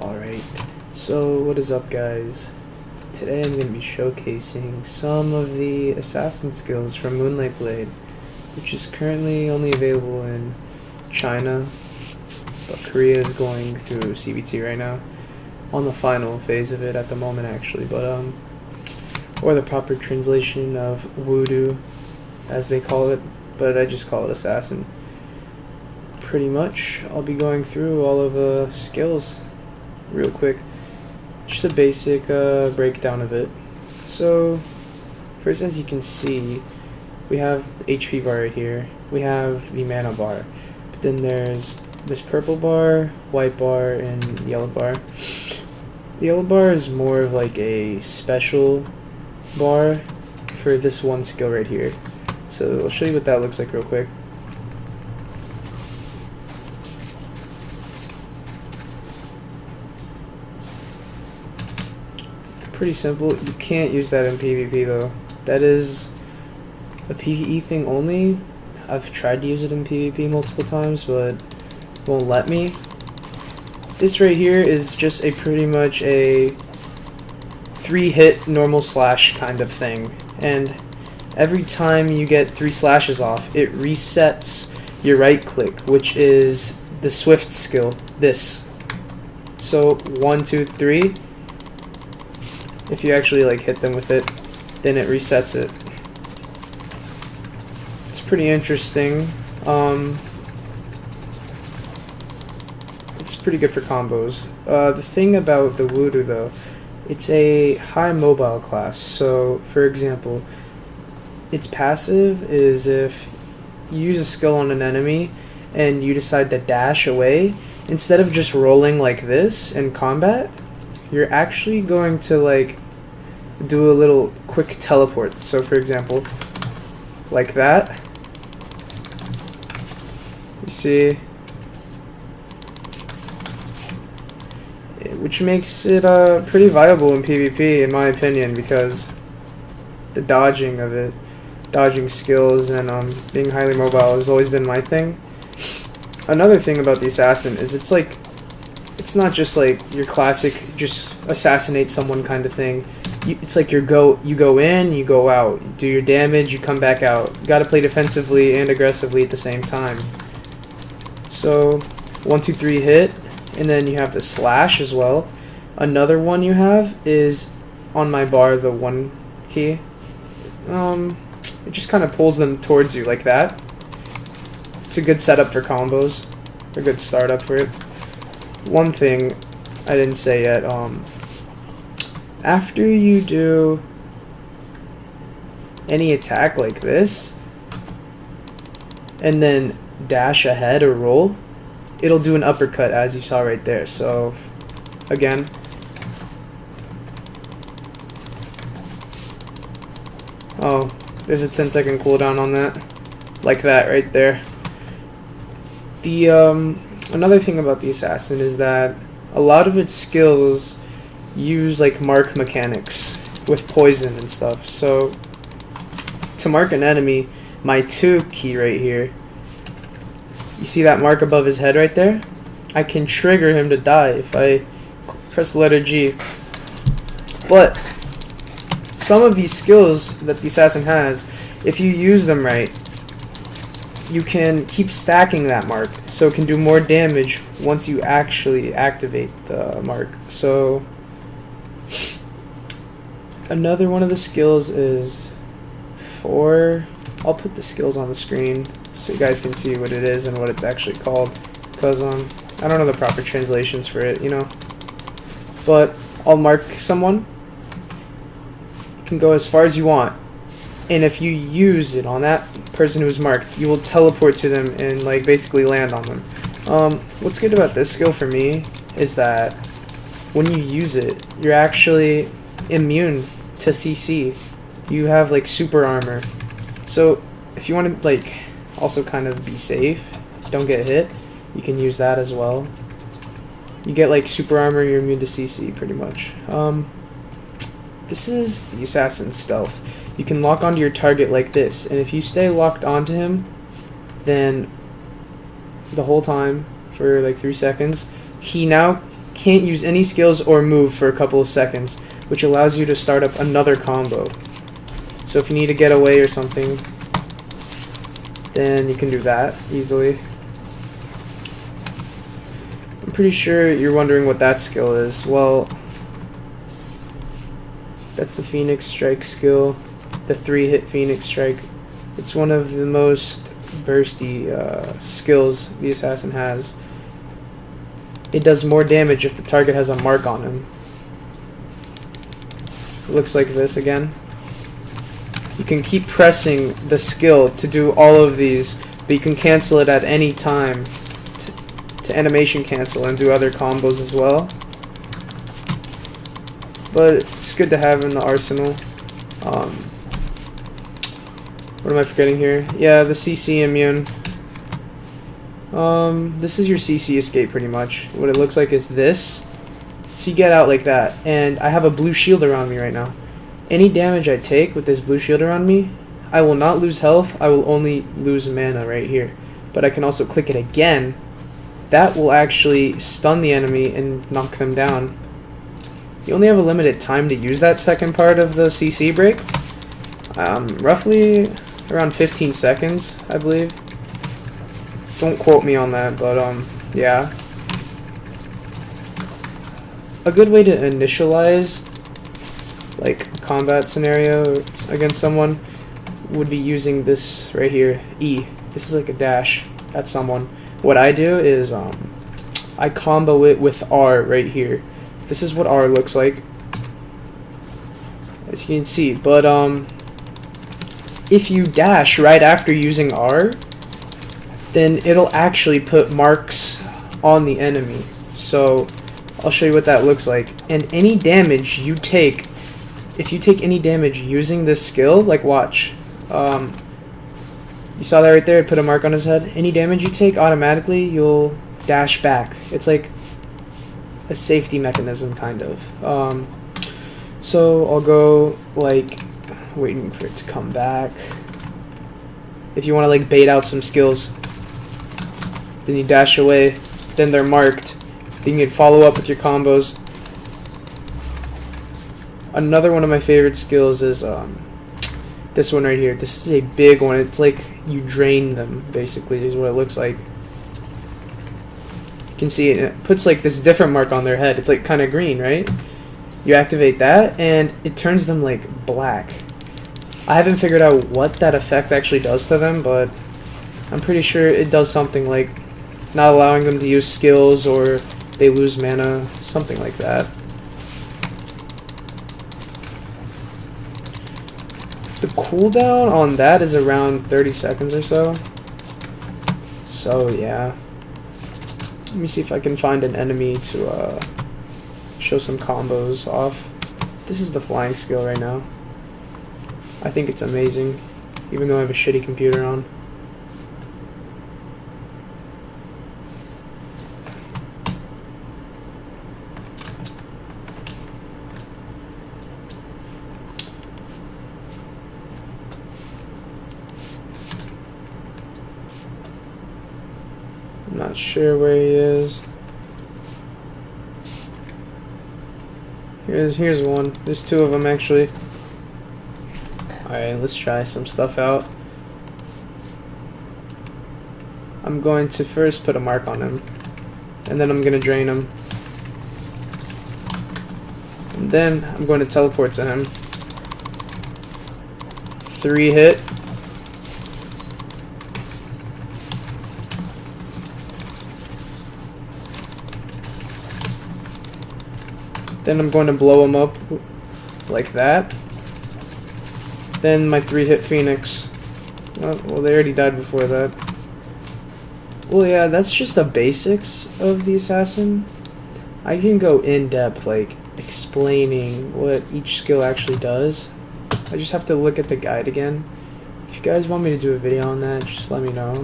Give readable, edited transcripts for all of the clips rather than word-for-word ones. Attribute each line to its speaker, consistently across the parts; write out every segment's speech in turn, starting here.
Speaker 1: Alright, so what is up guys? Today I'm going to be showcasing some of the assassin skills from Moonlight Blade, which is currently only available in China, but Korea is going through CBT right now, on the final phase of it at the moment actually, or the proper translation of wudu, as they call it, but I just call it assassin. Pretty much, I'll be going through all of skills real quick, just a basic breakdown of it. So first, as you can see, we have HP bar right here, we have the mana bar, but then there's this purple bar, white bar, and yellow bar. The yellow bar is more of like a special bar for this one skill right here, so I'll show you what that looks like real quick. Pretty simple. You can't use that in PvP though. That is a PvE thing only. I've tried to use it in PvP multiple times, but it won't let me. This right here is just pretty much a 3-hit normal slash kind of thing, and every time you get 3 slashes off, it resets your right click, which is the swift skill, this. So 1, 2, 3. If you actually like hit them with it, then it resets it. It's pretty interesting. It's pretty good for combos. The thing about the wudu though, it's a high mobile class. So for example, its passive is if you use a skill on an enemy and you decide to dash away, instead of just rolling like this in combat, you're actually going to like do a little quick teleport. So for example, like that, you see, which makes it pretty viable in PvP in my opinion, because the dodging of it, dodging skills, and being highly mobile has always been my thing. Another thing about the assassin is it's not just like your classic just assassinate someone kind of thing. It's like you go in, you go out, you do your damage, you come back out. You gotta play defensively and aggressively at the same time. So 1, 2, 3 hit, and then you have the slash as well. Another one you have is on my bar, the 1 key. It just kind of pulls them towards you like that. It's a good setup for combos, a good startup for it. One thing I didn't say yet, after you do any attack like this and then dash ahead or roll, it'll do an uppercut as you saw right there. So again, oh, there's a 10-second cooldown on that, like that right there. The another thing about the assassin is that a lot of its skills use like mark mechanics with poison and stuff. So to mark an enemy, my 2 key right here, you see that mark above his head right there? I can trigger him to die if I press the letter G. But some of these skills that the assassin has, if you use them right, you can keep stacking that mark, so it can do more damage once you actually activate the mark. So another one of the skills is I'll put the skills on the screen so you guys can see what it is and what it's actually called, because I don't know the proper translations for it, you know. But I'll mark someone. You can go as far as you want, and if you use it on that person who's marked, you will teleport to them and like basically land on them. What's good about this skill for me is that when you use it, you're actually immune to CC. You have like super armor, so if you want to like also kind of be safe, don't get hit, you can use that as well. You get like super armor, you're immune to CC pretty much. This is the assassin stealth. You can lock onto your target like this, and if you stay locked onto him, then the whole time for like 3 seconds, he now can't use any skills or move for a couple of seconds, which allows you to start up another combo. So if you need to get away or something, then you can do that easily. I'm pretty sure you're wondering what that skill is. Well, that's the Phoenix Strike skill, the 3-hit Phoenix Strike. It's one of the most bursty skills the assassin has. It does more damage if the target has a mark on him. It looks like this again. You can keep pressing the skill to do all of these, but you can cancel it at any time to animation cancel and do other combos as well. But it's good to have in the arsenal. What am I forgetting here? Yeah, the CC immune. This is your CC escape pretty much. What it looks like is this. So you get out like that, and I have a blue shield around me right now. Any damage I take with this blue shield around me, I will not lose health, I will only lose mana right here. But I can also click it again. That will actually stun the enemy and knock them down. You only have a limited time to use that second part of the CC break. Roughly around 15 seconds, I believe. Don't quote me on that, but yeah. A good way to initialize like a combat scenario against someone would be using this right here, E. This is like a dash at someone. What I do is I combo it with R right here. This is what R looks like, as you can see. But if you dash right after using R, then it'll actually put marks on the enemy. So I'll show you what that looks like. And any damage you take, if you take any damage using this skill, like watch, you saw that right there, it put a mark on his head. Any damage you take, automatically you'll dash back. It's like a safety mechanism, kind of. So I'll go like waiting for it to come back. If you want to like bait out some skills, then you dash away, then they're marked. Then you can follow up with your combos. Another one of my favorite skills is this one right here. This is a big one. It's like you drain them, basically, is what it looks like. You can see it, and it puts like this different mark on their head. It's like kind of green, right? You activate that, and it turns them like black. I haven't figured out what that effect actually does to them, but I'm pretty sure it does something like not allowing them to use skills, or they lose mana, something like that. The cooldown on that is around 30 seconds or so. So yeah. Let me see if I can find an enemy to show some combos off. This is the flying skill right now. I think it's amazing, even though I have a shitty computer on. I'm not sure where he is. Here's one. There's two of them actually. Alright, let's try some stuff out. I'm going to first put a mark on him, and then I'm going to drain him. And then I'm going to teleport to him. 3 hit. Then I'm going to blow him up like that. Then my 3-hit Phoenix. Oh, well, they already died before that. Well, yeah, that's just the basics of the assassin. I can go in depth, like, explaining what each skill actually does. I just have to look at the guide again. If you guys want me to do a video on that, just let me know.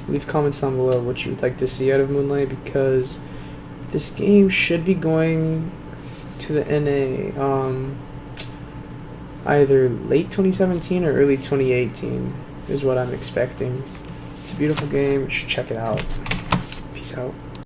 Speaker 1: Leave comments down below what you would like to see out of Moonlight, because this game should be going to the NA either late 2017 or early 2018 is what I'm expecting. It's a beautiful game. You should check it out. Peace out.